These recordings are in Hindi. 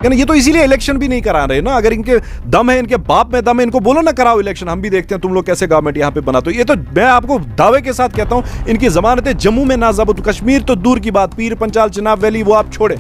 ये तो इसीलिए इलेक्शन भी नहीं करा रहे ना। अगर इनके दम है, इनके बाप में दम है, इनको बोलो ना कराओ इलेक्शन, हम भी देखते हैं तुम लोग कैसे गवर्नमेंट यहाँ पे बनाते हो। ये तो मैं आपको दावे के साथ कहता हूँ, इनकी जमानतें जम्मू में ना जब्त, कश्मीर तो दूर की बात, पीर पंचाल चिनाब वैली वो आप छोड़े,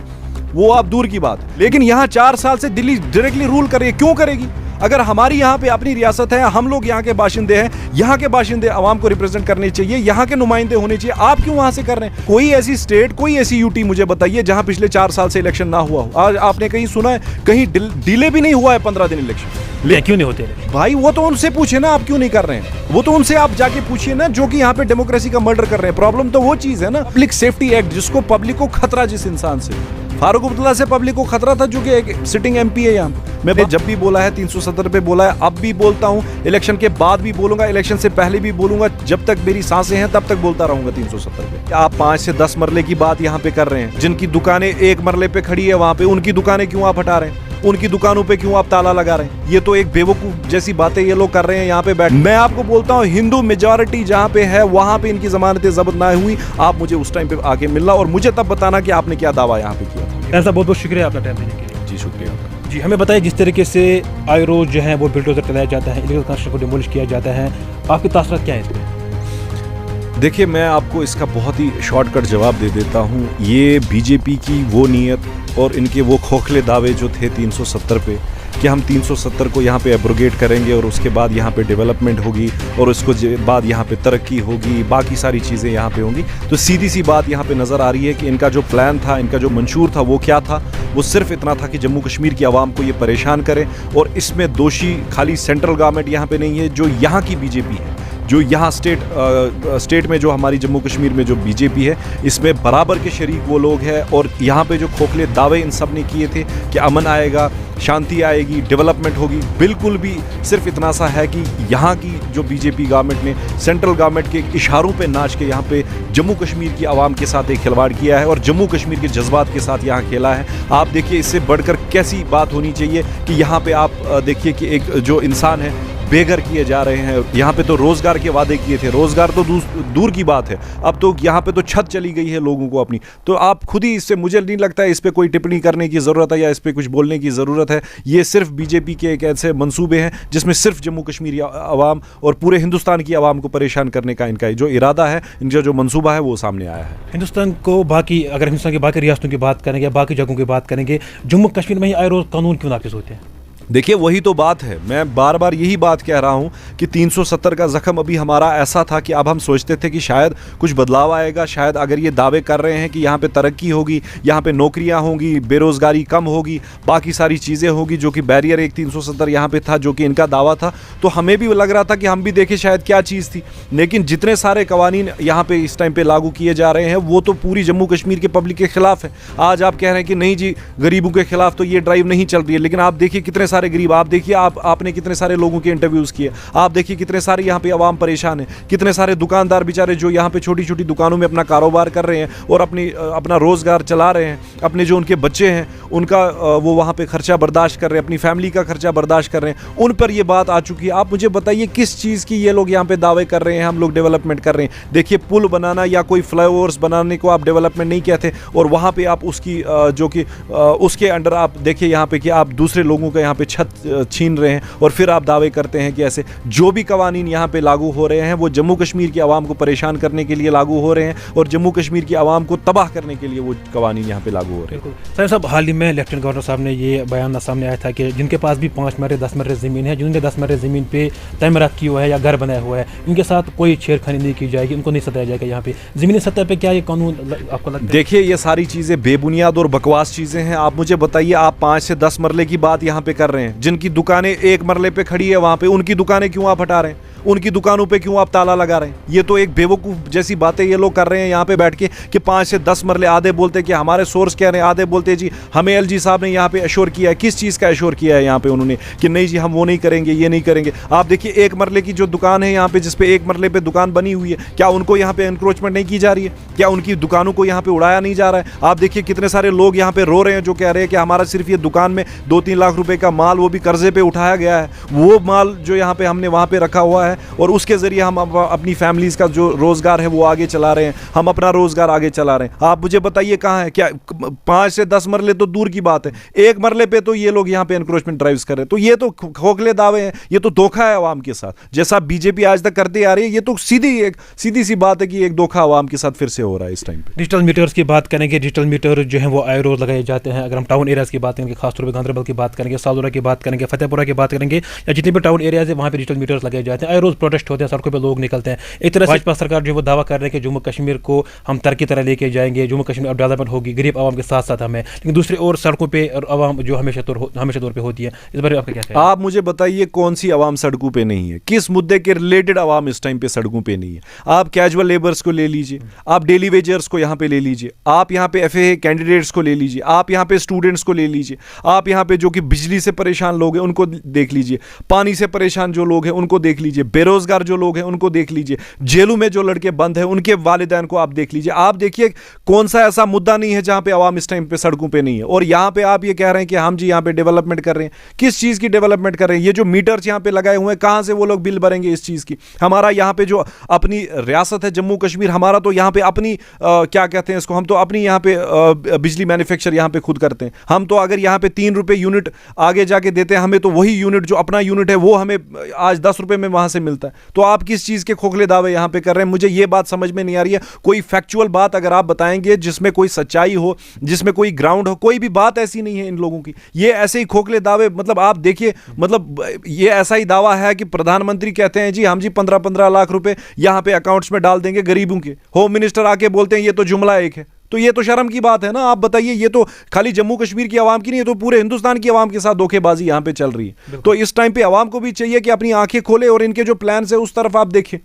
वो आप दूर की बात। लेकिन यहाँ 4 साल से दिल्ली डायरेक्टली रूल कर रही है, क्यों करेगी? अगर हमारी यहाँ पे अपनी रियासत है, हम लोग यहाँ के बाशिंदे हैं, यहाँ के बाशिंदे आवाम को रिप्रेजेंट करने चाहिए, यहाँ के नुमाइंदे होने चाहिए, आप क्यों वहां से कर रहे हैं? कोई ऐसी स्टेट, कोई ऐसी यूटी मुझे बताइए जहां पिछले 4 साल से इलेक्शन ना हुआ हो। आज आपने कहीं सुना है कहीं डिले भी नहीं हुआ है 15 दिन इलेक्शन? क्यों नहीं होते भाई? वो तो उनसे पूछे ना, आप क्यों नहीं कर रहे हैं? वो तो उनसे आप जाके पूछिए ना, जो कि यहाँ पे डेमोक्रेसी का मर्डर कर रहे हैं। प्रॉब्लम तो वो चीज है ना, पब्लिक सेफ्टी एक्ट, जिसको पब्लिक को खतरा, जिस इंसान से फारूक अब्दुल्ला से पब्लिक को खतरा था, जो कि एक सिटिंग एमपी है यहाँ। मैंने जब भी बोला है 370 पे बोला है, अब भी बोलता हूँ, इलेक्शन के बाद भी बोलूंगा, इलेक्शन से पहले भी बोलूंगा, जब तक मेरी सांसें हैं तब तक बोलता रहूंगा 370 पे। आप 5 से 10 मरले की बात यहाँ पे कर रहे हैं, जिनकी दुकानें 1 मरले पे खड़ी है वहां पे, उनकी दुकानें क्यों आप हटा रहे हैं? उनकी दुकानों पे क्यों आप ताला लगा रहे हैं? ये तो एक बेवकूफ जैसी बातें ये लोग कर रहे हैं यहाँ पे बैठ। मैं आपको बोलता हूँ, हिंदू मेजॉरिटी जहाँ पे है वहां पे इनकी जमानतें जब्त ना हुई, आप मुझे उस टाइम पे आके मिलना और मुझे तब बताना कि आपने क्या दावा यहाँ पे किया था। ऐसा बहुत बहुत शुक्रिया आपका टाइम देने के लिए। जी शुक्रिया जी। हमें बताइए, जिस तरीके से आए रोज जो है वो बिल्डोजर चलाया जाता है, इलीगल कंस्ट्रक्शन को डिमोलिश किया जाता है, आपके तासुरात क्या है इस पर? देखिए, मैं आपको इसका बहुत ही शॉर्टकट जवाब दे देता हूँ। ये बीजेपी की वो नीयत और इनके वो खोखले दावे जो थे 370 पे, कि हम 370 को यहाँ पे एब्रोगेट करेंगे और उसके बाद यहाँ पे डेवलपमेंट होगी और उसको बाद यहाँ पे तरक्की होगी, बाकी सारी चीज़ें यहाँ पे होंगी। तो सीधी सी बात यहाँ पे नज़र आ रही है कि इनका जो प्लान था, इनका जो मंशूर था, वो क्या था? वो सिर्फ इतना था कि जम्मू कश्मीर की आवाम को ये परेशान करें। और इसमें दोषी खाली सेंट्रल गवर्नमेंट यहाँ पे नहीं है, जो यहाँ की बीजेपी है, जो यहाँ स्टेट में जो हमारी जम्मू कश्मीर में जो बीजेपी है, इसमें बराबर के शरीक वो लोग हैं। और यहाँ पे जो खोखले दावे इन सब ने किए थे कि अमन आएगा, शांति आएगी, डेवलपमेंट होगी, बिल्कुल भी सिर्फ इतना सा है कि यहाँ की जो बीजेपी गवर्नमेंट ने सेंट्रल गवर्नमेंट के इशारों पे नाच के यहाँ पे जम्मू कश्मीर की आवाम के साथ एक खिलवाड़ किया है और जम्मू कश्मीर के जज्बात के साथ यहाँ खेला है। आप देखिए, इससे बढ़कर कैसी बात होनी चाहिए कि यहाँ पे आप देखिए कि एक जो इंसान है बेघर किए जा रहे हैं। यहाँ पे तो रोजगार के वादे किए थे, रोजगार तो दूर की बात है, अब तो यहाँ पे तो छत चली गई है लोगों को अपनी। तो आप खुद ही इससे, मुझे नहीं लगता है इस पे कोई टिप्पणी करने की ज़रूरत है या इस पे कुछ बोलने की ज़रूरत है। ये सिर्फ बीजेपी के एक ऐसे मंसूबे हैं जिसमें सिर्फ जम्मू कश्मीर आवाम और पूरे हिंदुस्तान की आवाम को परेशान करने का इनका जो इरादा है, इनका जो मंसूबा है, वो सामने आया है। हिंदुस्तान को बाकी, अगर हिंदुस्तान की बाकी रियासतों की बात करेंगे, बाकी जगहों की बात करेंगे, जम्मू कश्मीर में ही आए रोज कानून क्यों नाफिज होते हैं? देखिए, वही तो बात है, मैं बार बार यही बात कह रहा हूं कि 370 का जख्म अभी हमारा ऐसा था कि अब हम सोचते थे कि शायद कुछ बदलाव आएगा, शायद अगर ये दावे कर रहे हैं कि यहाँ पे तरक्की होगी, यहाँ पे नौकरियाँ होंगी, बेरोज़गारी कम होगी, बाकी सारी चीज़ें होगी, जो कि बैरियर एक 370 यहाँ पे था, जो कि इनका दावा था, तो हमें भी लग रहा था कि हम भी देखें शायद क्या चीज़ थी। लेकिन जितने सारे कवानीन यहाँ पे इस टाइम पे लागू किए जा रहे हैं, वो तो पूरी जम्मू कश्मीर के पब्लिक के खिलाफ है। आज आप कह रहे हैं कि नहीं जी, गरीबों के खिलाफ तो ये ड्राइव नहीं चल रही है, लेकिन आप देखिए कितने सारे गरीब, आप देखिए, आपने कितने सारे लोगों के इंटरव्यूज किए, आप देखिए कितने सारे यहाँ पे आवाम परेशान है, कितने सारे दुकानदार बेचारे जो यहाँ पे छोटी छोटी दुकानों में अपना कारोबार कर रहे हैं और अपना रोजगार चला रहे हैं, अपने जो उनके बच्चे हैं उनका वो वहाँ पे खर्चा बर्दाश्त कर रहे हैं, अपनी फैमिली का खर्चा बर्दाश्त कर रहे हैं, उन पर ये बात आ चुकी है। आप मुझे बताइए किस चीज़ की ये लोग यहाँ पे दावे कर रहे हैं हम लोग डेवलपमेंट कर रहे हैं? देखिए, पुल बनाना या कोई फ्लाईओवर्स बनाने को आप डेवलपमेंट नहीं कहते, और वहाँ पे आप उसकी जो कि उसके अंडर आप देखिए यहाँ पे कि आप दूसरे लोगों का यहाँ पे छत छीन रहे हैं और फिर आप दावे करते हैं कि ऐसे जो भी कवानीन यहाँ पे लागू हो रहे हैं वो जम्मू कश्मीर की आवाम को परेशान करने के लिए लागू हो रहे हैं और जम्मू कश्मीर की आवाम को तबाह करने के लिए वो कवानीन यहाँ पे लागू हो रहे हैं। सर साहब, हाल ही में लेफ्टिनेंट गवर्नर साहब ने ये बयान सामने आया था कि जिनके पास भी 5 मरले 10 मरले ज़मीन है, जिनके 10 मरले ज़मीन पे तमीरात की हुआ है या घर बनाया हुआ है, इनके साथ कोई छेड़खानी नहीं की जाएगी, उनको नहीं सताया जाएगा। यहाँ पे ज़मीनी सतह पे क्या ये कानून आपको लगता है? देखिए, ये सारी चीज़ें बेबुनियाद और बकवास चीज़ें हैं। आप मुझे बताइए, आप 5 से 10 मरले की बात यहाँ पे कर रहे हैं, जिनकी दुकानें 1 मरले पे खड़ी है वहां पे, उनकी दुकानें क्यों आप हटा रहे हैं? उनकी दुकानों पे क्यों आप ताला लगा रहे हैं? ये तो एक बेवकूफ जैसी बातें ये लोग कर रहे हैं यहाँ पे बैठ के कि 5 से 10 मरले, आधे बोलते कि हमारे सोर्स कह रहे हैं, आधे बोलते जी हमें एलजी साहब ने यहाँ पे एश्योर किया है। किस चीज़ का एश्योर किया है यहाँ पे उन्होंने कि नहीं जी हम वो नहीं करेंगे, ये नहीं करेंगे? आप देखिए, 1 मरले की जो दुकान है यहाँ पे, जिसपे 1 मरले पे दुकान बनी हुई है, क्या उनको यहाँ पे एनक्रोचमेंट नहीं की जा रही है? क्या उनकी दुकानों को यहाँ पे उड़ाया नहीं जा रहा है? आप देखिए कितने सारे लोग यहाँ पे रो रहे हैं जो कह रहे हैं कि हमारा सिर्फ ये दुकान में 2-3 लाख रुपए का माल, वो भी कर्जे पे उठाया गया है, वो माल जो यहाँ पे हमने वहाँ पे रखा हुआ है और उसके ज़रिए हम अपनी फैमिलीज़ का जो रोज़गार है वो आगे चला रहे हैं, हम अपना रोज़गार आगे चला रहे हैं। आप मुझे बताइए कहाँ है, क्या 5 से 10 मरले तो दूर की बात है, एक मरले पे तो ये लोग यहाँ पे एनक्रोचमेंट ड्राइव्स कर रहे हैं। तो ये तो खोखले दावे हैं, ये तो धोखा है आवाम के साथ, जैसा बीजेपी आज तक करते आ रही है। ये तो सीधी सी बात है कि एक धोखा आवाम के साथ फिर से हो रहा है इस टाइम पे। डिजिटल मीटर्स की बात करेंगे, डिजिटल मीटर जो है वो आए रोज लगाए जाते हैं। अगर हम टाउन एरियाज़ की बात करेंगे, खासतौर पर गांधरबल की बात करेंगे, सालूरा की बात करेंगे, फतेहपुरा की बात करेंगे, या जितने भी टाउन एरियाज है वहाँ पे डिजिटल मीटर्स लगाए जाते हैं। आए रोज प्रोटेस्ट होते हैं, सड़कों पर लोग निकलते हैं। एक तरह से भाजपा सरकार जो वो दावा कर रहे हैं कि जम्मू कश्मीर को हम तरक्की तरह लेके जाएंगे, जम्मू कश्मीर अब डेवलपमेंट होगी, गरीब आवाम के साथ साथ हमें, लेकिन दूसरी ओर सड़कों पर आवाम जो हमेशा तौर पर होती है। इस बारे में आपका क्या कहना है? आप मुझे बताइए कौन सी आवाम सड़कों पे नहीं है, किस मुद्दे के रिलेटेड आवाम इस टाइम पे सड़कों पे नहीं है? आप कैजुअल लेबर्स को ले लीजिए, आप डेली वेजर्स को यहाँ पे ले लीजिए, आप यहाँ पे एफए कैंडिडेट्स को ले लीजिए, आप यहाँ पे स्टूडेंट्स को ले लीजिए, आप यहाँ पे जो कि बिजली से परेशान लोग हैं उनको देख लीजिए, पानी से परेशान जो लोग हैं उनको देख लीजिए, बेरोजगार जो लोग हैं उनको देख लीजिए, जेलों में जो लड़के बंद हैं उनके वालिदैन को आप देख लीजिए। आप देखिए कौन सा ऐसा मुद्दा नहीं है जहाँ पे आवाम इस टाइम पे सड़कों पे नहीं है। और यहाँ पे आप ये कह रहे हैं कि हम जी यहाँ पे डेवलपमेंट कर रहे हैं, किस चीज़ की डेवलपमेंट कर रहे हैं? ये जो मीटर्स यहाँ पे लगाए हुए हैं, कहाँ से वो लोग बिल भरेंगे इस चीज़ की? हमारा यहाँ पे जो अपनी रियासत है जम्मू कश्मीर, हमारा तो यहाँ पे अपनी क्या कहते हैं इसको, हम तो अपनी यहाँ पे बिजली मैन्युफैक्चर यहाँ पे खुद करते हैं। हम तो अगर यहाँ पे 3 रुपये यूनिट आगे जाके देते हैं, हमें तो वही यूनिट जो अपना यूनिट है वो हमें आज 10 रुपये में वहाँ से मिलता है। तो आप किस चीज़ के खोखले दावे यहाँ पे कर रहे हैं? मुझे ये बात समझ में नहीं आ रही है। कोई फैक्चुअल बात अगर आप बताएंगे जिसमें कोई सच्चाई हो, जिसमें कोई ग्राउंड हो, कोई भी बात ऐसी नहीं है इन लोगों की। ये ऐसे ही खोखले दावे, मतलब आप देखिए, मतलब ये ऐसा ही दावा है कि प्रधानमंत्री कहते हैं जी हम जी 15-15 लाख रुपए यहाँ पे अकाउंट्स में डाल देंगे गरीबों के, होम मिनिस्टर आके बोलते हैं ये तो जुमला एक है। तो ये तो शर्म की बात है ना। आप बताइए, ये तो खाली जम्मू कश्मीर की आवाम की नहीं, ये तो पूरे हिंदुस्तान की आवाम के साथ धोखेबाजी यहाँ पे चल रही है। तो इस टाइम पे आवाम को भी चाहिए कि अपनी आंखें खोले और इनके जो प्लान्स है उस तरफ आप देखें।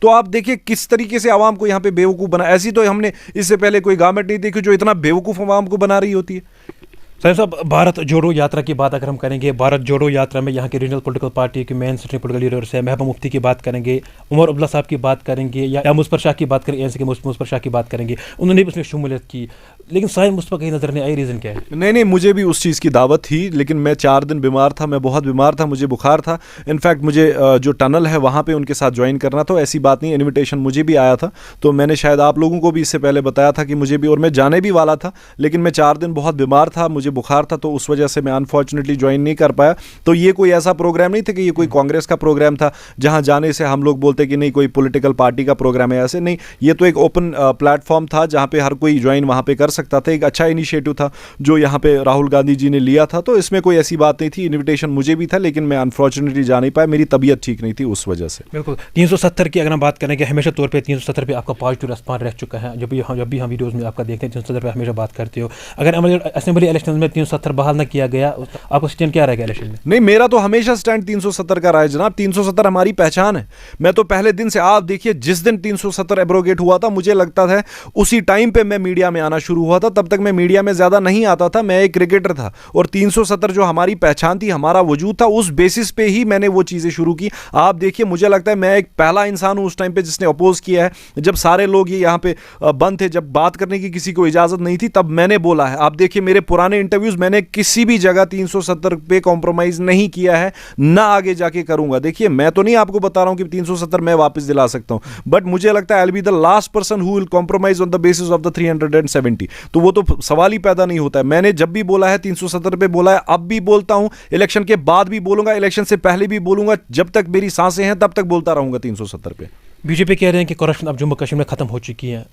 तो आप देखिए किस तरीके से आवाम को यहाँ पे बेवकूफ़ बना। ऐसी तो हमने इससे पहले कोई गवर्नमेंट नहीं देखी जो इतना बेवकूफ़ आवाम को बना रही होती है। साहब साहब, भारत जोड़ो यात्रा की बात अगर हम करेंगे, भारत जोड़ो यात्रा में यहाँ के रीजनल पॉलिटिकल पार्टी के मेन स्ट्रीम पॉलिटिकल लीडर्स है, महबूबा मुफ्ती की बात करेंगे, उमर अब्दुल्ला साहब की बात करेंगे, या मुस्पर शाह की बात करेंगे, एनसी के मुस्पर शाह की बात करेंगे, उन्होंने भी उसमें शमूलियत की, लेकिन साहिब मुझ पर कहीं नजर नहीं आई। रीज़न क्या है? नहीं, मुझे भी उस चीज़ की दावत थी, लेकिन मैं 4 दिन बीमार था, मैं बहुत बीमार था, मुझे बुखार था। इनफैक्ट मुझे जो टनल है वहाँ पे उनके साथ ज्वाइन करना था। ऐसी बात नहीं, इनविटेशन मुझे भी आया था, तो मैंने शायद आप लोगों को भी इससे पहले बताया था कि मुझे भी, और मैं जाने भी वाला था, लेकिन मैं 4 दिन बहुत बीमार था, मुझे बुखार था, तो उस वजह से मैं अनफॉर्चुनेटली ज्वाइन नहीं कर पाया। तो ये कोई ऐसा प्रोग्राम नहीं था कि ये कोई कांग्रेस का प्रोग्राम था जहाँ जाने से हम लोग बोलते कि नहीं कोई पॉलिटिकल पार्टी का प्रोग्राम है, ऐसे नहीं। ये तो एक ओपन प्लेटफॉर्म था जहाँ पे हर कोई ज्वाइन वहाँ पे कर सकता था। एक अच्छा इनिशिएटिव था जो यहाँ पे राहुल गांधी जी ने लिया था, तो इसमें कोई ऐसी बात नहीं थी। इन्विटेशन मुझे भी था, लेकिन मैं अनफॉर्चुनेटली जा नहीं पाया, मेरी तबीयत ठीक नहीं थी उस वजह से। बिल्कुल। 370 की अगर हम बात करेंगे, हमेशा तौर पे 370 पे आपका पॉजिटिव रिस्पॉन्स रह चुका है। जब भी हम वीडियोस में आपका देखते हैं 370 पे हमेशा बात करते हो। अगर असेंबली इलेक्शन में 370 बहाल न किया गया, आपका स्टैंड क्या रहेगा इलेक्शन में? नहीं, मेरा तो हमेशा स्टैंड 370 का रहा है जनाब। 370 हमारी पहचान है। मैं तो पहले दिन से, आप देखिए जिस दिन 370 एब्रोगेट हुआ था, मुझे लगता था उसी टाइम पे मैं मीडिया में आना शुरू हुआ था। तब तक मैं मीडिया में ज्यादा नहीं आता था, मैं एक क्रिकेटर था, और 370 जो हमारी पहचान थी, हमारा वजूद था, उस बेसिस पे ही मैंने वो चीजें शुरू की। आप देखिए, मुझे लगता है मैं एक पहला इंसान हूं उस टाइम पे जिसने अपोज किया है, जब सारे लोग ये यहाँ पे बंद थे, जब बात करने की किसी को इजाजत नहीं थी, तब मैंने बोला है। आप देखिए मेरे पुराने इंटरव्यूज, मैंने किसी भी जगह 370 पे कॉम्प्रोमाइज नहीं किया है, ना आगे जाके करूंगा। देखिए मैं तो नहीं आपको बता रहा हूं कि 370 मैं वापस दिला सकता हूं, बट मुझे लगता है I will be the last person who will compromise on the basis of the 370। तो वो तो सवाल ही पैदा नहीं होता है। मैंने जब भी बोला है 370 पे बोला है, अब भी बोलता हूं, इलेक्शन के बाद भी बोलूंगा, इलेक्शन से पहले भी बोलूंगा, जब तक मेरी सांसें हैं तब तक बोलता रहूंगा 370 पे। बीजेपी कह रहे हैं कि करप्शन अब जम्मू कश्मीर में खत्म हो चुकी है,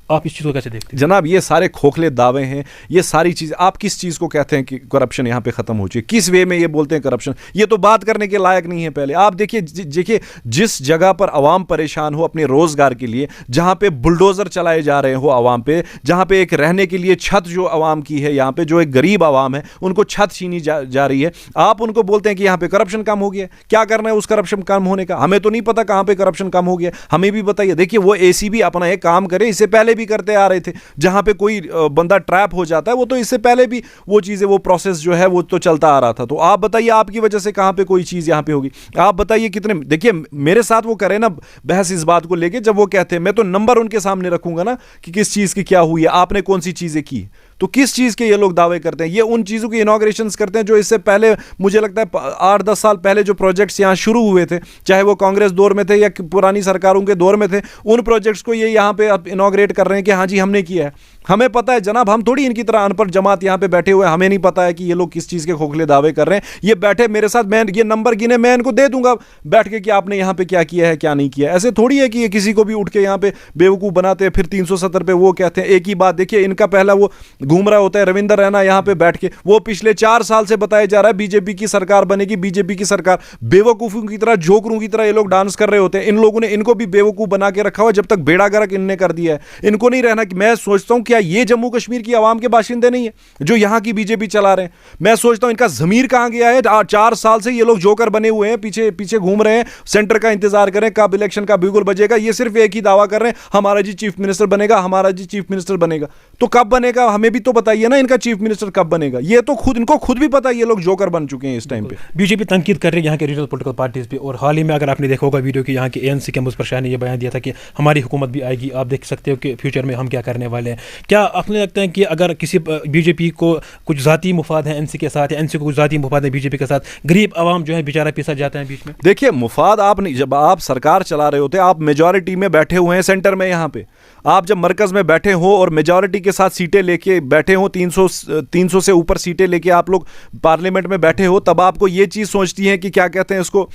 आप इस चीज़ को कैसे देखते हैं? जनाब ये सारे खोखले दावे हैं, ये सारी चीज़, आप किस चीज़ को कहते हैं कि करप्शन यहाँ पे ख़त्म हो चुकी है? किस वे में ये बोलते हैं करप्शन? ये तो बात करने के लायक नहीं है। पहले आप देखिए जिस जगह पर आवाम परेशान हो अपने रोज़गार के लिए, जहाँ पे बुलडोज़र चलाए जा रहे हो आवाम पे, जहाँ पे एक रहने के लिए छत जो आवाम की है, यहाँ पे जो एक गरीब आवाम है उनको छत छीनी जा रही है, आप उनको बोलते हैं कि यहाँ पे करप्शन कम हो गया। क्या करना है उस करप्शन कम होने का? हमें तो नहीं पता कहाँ पे करप्शन कम हो गया, हमें भी बताइए। देखिए वो ACB अपना एक काम करे, इससे पहले भी करते आ रहे थे। जहां पे कोई बंदा ट्रैप हो जाता है, वो तो इससे पहले भी वो चीजें, वो प्रोसेस जो है वो तो चलता आ रहा था। तो आप बताइए आपकी वजह से कहां पे कोई चीज यहां पे होगी? आप बताइए कितने, देखिए मेरे साथ वो करें ना बहस इस बात को लेके, जब वो कहते हैं, मैं तो नंबर उनके सामने रखूंगा ना कि किस चीज की क्या हुई है, आपने कौन सी चीजें की। तो किस चीज़ के ये लोग दावे करते हैं? ये उन चीज़ों की इनॉग्रेशंस करते हैं जो इससे पहले मुझे लगता है 8-10 साल पहले जो प्रोजेक्ट्स यहाँ शुरू हुए थे, चाहे वो कांग्रेस दौर में थे या पुरानी सरकारों के दौर में थे, उन प्रोजेक्ट्स को ये यहाँ पे अब इनॉग्रेट कर रहे हैं कि हाँ जी हमने किया है। हमें पता है जनाब, हम थोड़ी इनकी तरह अनपढ़ जमात यहाँ पे बैठे हुए, हमें नहीं पता है कि ये लोग किस चीज़ के खोखले दावे कर रहे हैं। ये बैठे मेरे साथ, मैं ये नंबर गिने, मैं इनको दे दूंगा बैठ के कि आपने यहाँ पे क्या किया है क्या नहीं किया। ऐसे थोड़ी है कि ये किसी को भी उठ के यहाँ पे बेवकूफ़ बनाते हैं, फिर 370 पे वो कहते हैं एक ही बात। देखिए इनका पहला वो घूम रहा होता है रविंदर रैना यहाँ पे बैठ के, वो पिछले 4 साल से बताया जा रहा है बीजेपी की सरकार बनेगी, बीजेपी की सरकार। बेवकूफ़ों की तरह, जोकरों की तरह ये लोग डांस कर रहे होते हैं। इन लोगों ने इनको भी बेवकूफ़ बना के रखा हुआ, जब तक बेड़ा गर्क इनने कर दिया है। इनको नहीं रहना कि मैं सोचता हूं क्या ये जम्मू कश्मीर की आवाम के बाशिंदे नहीं है जो यहां की बीजेपी चला रहे हैं? मैं सोचता हूं इनका ज़मीर कहां गया है? 4 साल से ये लोग जोकर बने हुए हैं, पीछे पीछे घूम रहे हैं, सेंटर का इंतजार करें कब इलेक्शन का बिगुल बजेगा। ये सिर्फ एक ही दावा कर रहे हैं, हमारा जी चीफ मिनिस्टर बनेगा, हमारा जी चीफ मिनिस्टर बनेगा। तो कब बनेगा हमें भी तो बताइए ना, इनका चीफ मिनिस्टर कब बनेगा? ये तो इनको खुद भी पता है ये लोग जोकर बन चुके हैं इस टाइम पे। बीजेपी तनकीद कर रही है यहाँ के रीजनल पॉलिटिकल पार्टीज पे, और हाल ही में अगर आपने देखा होगा वीडियो कि यहाँ के एएनसी के मुझपर शाह ने यह बयान दिया था कि हमारी हुकूमत भी आएगी, आप देख सकते हो कि फ्यूचर में हम क्या करने वाले हैं। क्या आपने लगता है कि अगर किसी बीजेपी को कुछ ज़ाती मुफाद है एनसी के साथ, या एनसी को कुछ ज़ाती मुफाद है बीजेपी के साथ, गरीब आवाम जो है बेचारा पिसा जाता है बीच में? देखिए मुफाद आप नहीं, जब आप सरकार चला रहे होते, आप मेजॉरिटी में बैठे हुए हैं सेंटर में, यहाँ पे आप जब मरकज में बैठे हो और मेजॉरिटी के साथ सीटें लेके बैठे हो, 300 से ऊपर सीटें लेके आप लोग पार्लियामेंट में बैठे हो, तब आपको ये चीज़ सोचती है कि क्या कहते हैं उसको,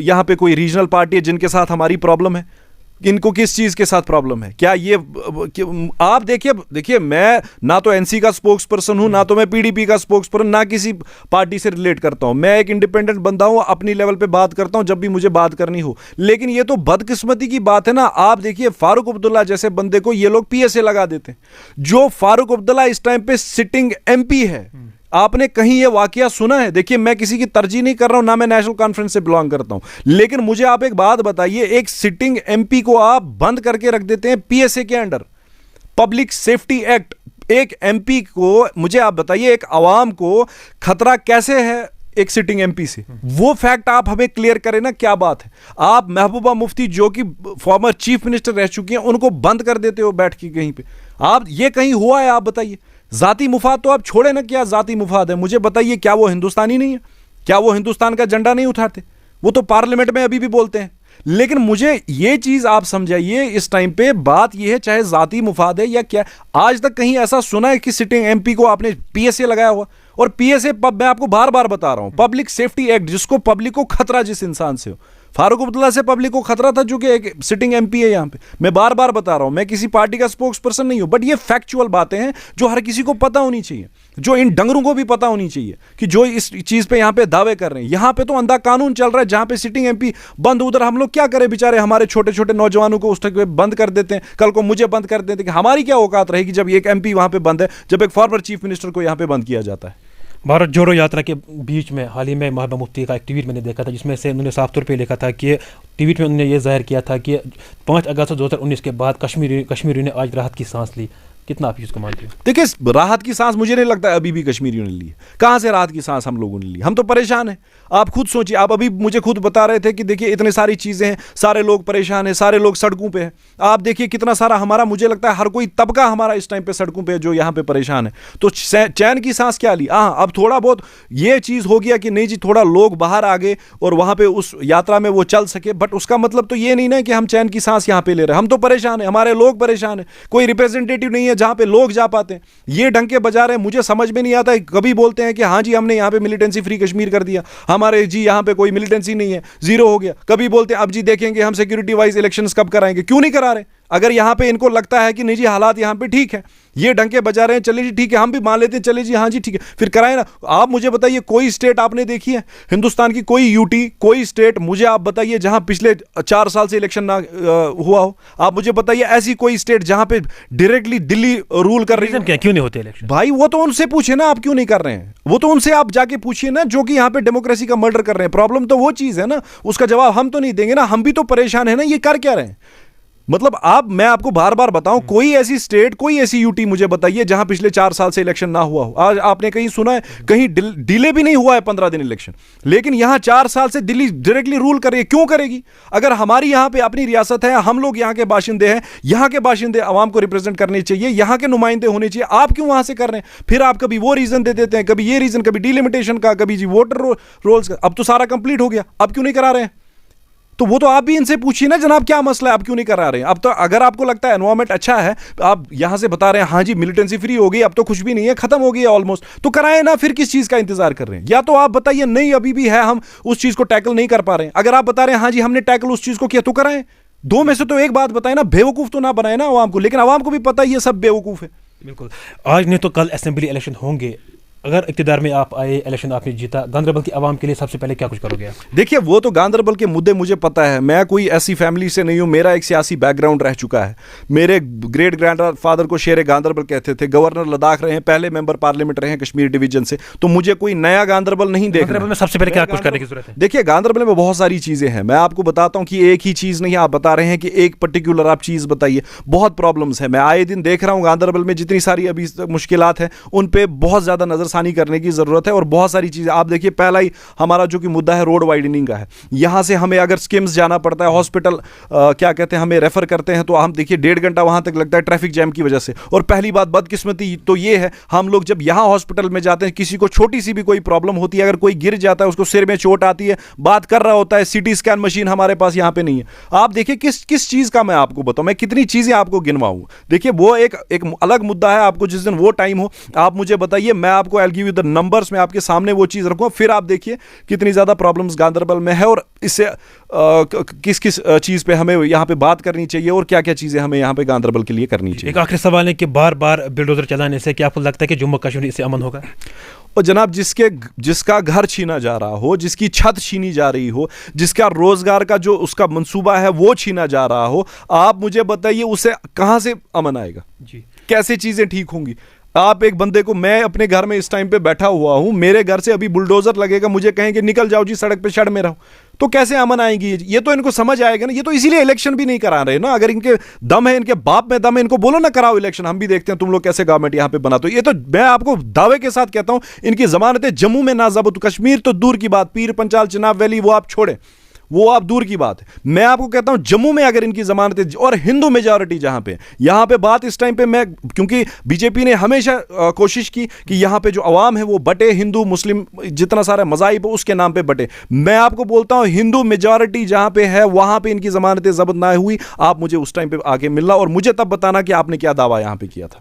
यहाँ पे कोई रीजनल पार्टी है जिनके साथ हमारी प्रॉब्लम है, इनको किस चीज़ के साथ प्रॉब्लम है? क्या ये आप देखिए मैं ना तो एनसी का स्पोक्स पर्सन हूं, ना तो मैं पीडीपी का स्पोक्स पर्सन, ना किसी पार्टी से रिलेट करता हूं। मैं एक इंडिपेंडेंट बंदा हूं, अपनी लेवल पे बात करता हूं जब भी मुझे बात करनी हो। लेकिन ये तो बदकिस्मती की बात है ना। आप देखिए फारूक अब्दुल्ला जैसे बंदे को ये लोग पीएसए लगा देते हैं, जो फारूक अब्दुल्ला इस टाइम पे सिटिंग एमपी है। आपने कहीं ये वाकया सुना है? देखिए मैं किसी की तरजीह नहीं कर रहा हूं, ना मैं नेशनल कॉन्फ्रेंस से बिलोंग करता हूं, लेकिन मुझे आप एक बात बताइए, एक सिटिंग एमपी को आप बंद करके रख देते हैं पीएसए के अंडर, पब्लिक सेफ्टी एक्ट। एक एमपी को, मुझे आप बताइए, एक आवाम को खतरा कैसे है एक सिटिंग एमपी से? वो फैक्ट आप हमें क्लियर करें ना, क्या बात है? आप महबूबा मुफ्ती जो कि फॉर्मर चीफ मिनिस्टर रह चुकी हैं, उनको बंद कर देते हो बैठ के कहीं पे। आप ये कहीं हुआ है? आप बताइए। जाती मुफाद तो आप छोड़े ना, क्या जाती मुफाद है? मुझे बताइए, क्या वो हिंदुस्तानी नहीं है? क्या वो हिंदुस्तान का झंडा नहीं उठाते? वो तो पार्लियामेंट में अभी भी बोलते हैं। लेकिन मुझे ये चीज आप समझाइए, इस टाइम पे बात ये है, चाहे जाती मुफाद है या क्या, आज तक कहीं ऐसा सुना है कि सिटिंग एमपी को आपने पीएसए लगाया हुआ? और पीएसए मैं आपको बार बार बता रहा हूं, पब्लिक सेफ्टी एक्ट, जिसको पब्लिक को खतरा जिस इंसान से हो। फारूक अब्दुल्ला से पब्लिक को खतरा था, जो कि एक सिटिंग एमपी है यहाँ पे। मैं बार बार बता रहा हूं, मैं किसी पार्टी का स्पोक्स पर्सन नहीं हूं, बट ये फैक्चुअल बातें हैं जो हर किसी को पता होनी चाहिए, जो इन डंगरों को भी पता होनी चाहिए कि जो इस चीज पे यहाँ पे दावे कर रहे हैं। यहाँ पे तो अंधा कानून चल रहा है, जहां पे सिटिंग एमपी बंद, उधर हम लोग क्या करें? बेचारे हमारे छोटे छोटे नौजवानों को उस तक बंद कर देते हैं, कल को मुझे बंद कर देते हैं। कि हमारी क्या औकात रहेगी जब एक एमपी वहां पे बंद है, जब एक फॉर्मर चीफ मिनिस्टर को यहाँ पे बंद किया जाता है? भारत जोड़ो यात्रा के बीच में हाल ही में महबूबा मुफ्ती का एक ट्वीट मैंने देखा था, जिसमें से उन्होंने साफ तौर पे लिखा था कि ट्वीट में उन्होंने ये जाहिर किया था कि 5 अगस्त 2019 के बाद कश्मीरियों ने आज राहत की सांस ली। कितना आप इसको मानते हो? देखिए राहत की सांस मुझे नहीं लगता अभी भी कश्मीरियों ने ली है। कहां से राहत की सांस हम लोगों ने ली? हम तो परेशान हैं। आप खुद सोचिए, आप अभी मुझे खुद बता रहे थे कि देखिए इतने सारी चीजें हैं, सारे लोग परेशान हैं, सारे लोग सड़कों पे हैं। आप देखिए कितना सारा हमारा, मुझे लगता है हर कोई तबका हमारा इस टाइम पे सड़कों पे जो यहाँ पे परेशान है। तो चैन की सांस क्या ली? हाँ, अब थोड़ा बहुत ये चीज हो गया कि नहीं जी, थोड़ा लोग बाहर आ गए और वहां पे उस यात्रा में वो चल सके, बट उसका मतलब तो ये नहीं ना कि हम चैन की सांस यहाँ पे ले रहे हैं। हम तो परेशान है, हमारे लोग परेशान है, कोई रिप्रेजेंटेटिव नहीं है जहां पे लोग जा पाते हैं। ये डंके बजा रहे हैं, मुझे समझ में नहीं आता। कभी बोलते हैं कि हाँ जी हमने यहाँ पे मिलिटेंसी फ्री कश्मीर कर दिया, हमारे जी यहाँ पे कोई मिलिटेंसी नहीं है, जीरो हो गया। कभी बोलते हैं अब जी देखेंगे हम सिक्योरिटी वाइज इलेक्शंस कब कराएंगे। क्यों नहीं करा रहे? अगर यहाँ पे इनको लगता है कि नहीं जी हालात यहाँ पे ठीक है, ये डंके बजा रहे हैं, चलिए जी ठीक है, हम भी मान लेते हैं, चलिए जी हाँ जी ठीक है, फिर कराएं ना। आप मुझे बताइए कोई स्टेट आपने देखी है हिंदुस्तान की, कोई यूटी, कोई स्टेट मुझे आप बताइए जहां पिछले 4 साल से इलेक्शन ना हुआ हो? आप मुझे बताइए ऐसी कोई स्टेट जहां पे डायरेक्टली दिल्ली रूल कर रही है? क्यों नहीं होते इलेक्शन? भाई वो तो उनसे पूछे ना, आप क्यों नहीं कर रहे हैं? वो तो उनसे आप जाके पूछिए ना, जो कि यहाँ पे डेमोक्रेसी का मर्डर कर रहे हैं। प्रॉब्लम तो वो चीज है ना, उसका जवाब हम तो नहीं देंगे ना। हम भी तो परेशान है ना, ये कर क्या रहे हैं? मतलब आप, मैं आपको बार बार बताऊं, कोई ऐसी स्टेट, कोई ऐसी यूटी मुझे बताइए जहां पिछले 4 साल से इलेक्शन ना हुआ हो। आज आपने कहीं सुना है कहीं डिले भी नहीं हुआ है 15 दिन इलेक्शन, लेकिन यहां 4 साल से दिल्ली डायरेक्टली रूल कर रही है। क्यों करेगी? अगर हमारी यहां पे अपनी रियासत है, हम लोग यहां के बाशिंदे हैं, यहां के बाशिंदे आवाम को रिप्रेजेंट करने चाहिए, यहां के नुमाइंदे होने चाहिए, आप क्यों वहां से कर रहे हैं? फिर आप कभी वो रीजन दे देते हैं, कभी ये रीजन, कभी डिलिमिटेशन का, कभी जी वोटर रोल्स का। अब तो सारा कंप्लीट हो गया, अब क्यों नहीं करा रहे हैं? तो वो तो आप भी इनसे पूछिए ना, जनाब क्या मसला है, आप क्यों नहीं करा रहे हैं? अब तो अगर आपको लगता है एनवायरमेंट अच्छा है, आप यहां से बता रहे हैं हाँ जी मिलिटेंसी फ्री हो गई, अब तो कुछ भी नहीं है, खत्म हो गई है ऑलमोस्ट, तो कराएं ना, फिर किस चीज का इंतजार कर रहे हैं? या तो आप बताइए नहीं अभी भी है, हम उस चीज को टैकल नहीं कर पा रहे हैं। अगर आप बता रहे हैं हाँ जी हमने टैकल उस चीज को किया, तो कराएं। दो में से तो एक बात बताएं ना, बेवकूफ तो ना बनाए ना आवाम को, लेकिन आवाम को भी पता है ये सब बेवकूफ है। बिल्कुल, आज नहीं तो कल असेंबली इलेक्शन होंगे। अगर इक़्तिदार में आप आए, इलेक्शन आपने जीता, गांधरबल की आवाम के लिए सबसे पहले क्या कुछ करोगे आप? देखिए वो तो गांधरबल के मुद्दे मुझे पता है, मैं कोई ऐसी फैमिली से नहीं हूं, मेरा एक सियासी बैकग्राउंड रह चुका है। मेरे ग्रेट ग्रैंडफादर को शेर गांधरबल कहते थे, गवर्नर लद्दाख रहे हैं, पहले मेंबर पार्लियामेंट रहे हैं कश्मीर डिवीजन से, तो मुझे कोई नया गांधरबल नहीं देखना। गांधरबल में सबसे पहले क्या कुछ करने की जरूरत है? देखिए गांधरबल में बहुत सारी चीजें हैं, मैं आपको बताता हूं कि एक ही चीज नहीं, आप बता रहे हैं कि एक पर्टिकुलर आप चीज बताइए, बहुत प्रॉब्लम्स है। मैं आए दिन देख रहा हूं गांधरबल में जितनी सारी अभी मुश्किलात हैं, उन पे बहुत ज्यादा नजरसानी करने की जरूरत है। और बहुत सारी चीजें आप देखिए, पहला ही हमारा जो कि मुद्दा है रोड वाइडनिंग का है। यहां से हमें अगर स्किम्स जाना पड़ता है, हॉस्पिटल क्या कहते हैं हमें रेफर करते हैं, तो हम देखिए 1.5 घंटा वहां तक लगता है ट्रैफिक जैम की वजह से। और पहली बात बदकिस्मती तो ये है, हम लोग जब यहां हॉस्पिटल में जाते हैं, किसी को छोटी सी भी कोई प्रॉब्लम होती है, अगर कोई गिर जाता है, उसको सिर में चोट आती है, बात कर रहा होता है, सीटी स्कैन मशीन हमारे पास यहां पे नहीं है। आप देखिए किस चीज का मैं आपको बताऊं, मैं कितनी चीजें आपको गिनवाऊं। देखिए वो एक अलग मुद्दा है, आपको जिस दिन वो टाइम हो आप मुझे बताइए, मैं आपको I will give you the numbers, मैं आपके सामने वो चीज रखूंगा, फिर आप देखिए कितनी ज्यादा प्रॉब्लम्स गांधरबल में है, और इससे किस किस चीज पे हमें यहां पे बात करनी चाहिए, और क्या क्या चीजें हमें यहां पे गांधरबल के लिए करनी चाहिए। एक आखिरी सवाल है कि बार बार बुलडोजर चलाने से क्या आपको लगता है कि जम्मू कश्मीर इससे अमन होगा? और जनाब जिसका घर छीना जा रहा हो, जिसकी छत छीनी जा रही हो, जिसका रोजगार का जो उसका मंसूबा है वो छीना जा रहा हो, आप मुझे बताइए उसे कहां से अमन आएगा जी? कैसे चीजें ठीक होंगी? आप एक बंदे को, मैं अपने घर में इस टाइम पे बैठा हुआ हूं, मेरे घर से अभी बुलडोजर लगेगा, मुझे कहेंगे निकल जाओ जी सड़क पे, शड़ में रहो, तो कैसे अमन आएगी? ये तो इनको समझ आएगा ना, ये तो इसीलिए इलेक्शन भी नहीं करा रहे ना। अगर इनके दम है, इनके बाप में दम है, इनको बोलो ना कराओ इलेक्शन, हम भी देखते हैं तुम लोग कैसे गवर्नमेंट यहां पे बनाते हो। ये तो मैं आपको दावे के साथ कहता हूं, इनकी जमानतें जम्मू में ना जब्त, कश्मीर तो दूर की बात, पीर पंचाल चिनाब वैली वो आप छोड़े, वो आप दूर की बात है। मैं आपको कहता हूं जम्मू में अगर इनकी जमानतें, और हिंदू मेजॉरिटी जहां पे, यहां पे बात इस टाइम पे, मैं क्योंकि बीजेपी ने हमेशा कोशिश की कि यहां पे जो अवाम है वो बटे, हिंदू मुस्लिम जितना सारा मज़ाहिब है उसके नाम पे बटे। मैं आपको बोलता हूं हिंदू मेजॉरिटी जहां पे है वहां पे इनकी जमानतें जब्त ना हुई, आप मुझे उस टाइम पे आके मिलना और मुझे तब बताना कि आपने क्या दावा यहां पे किया था।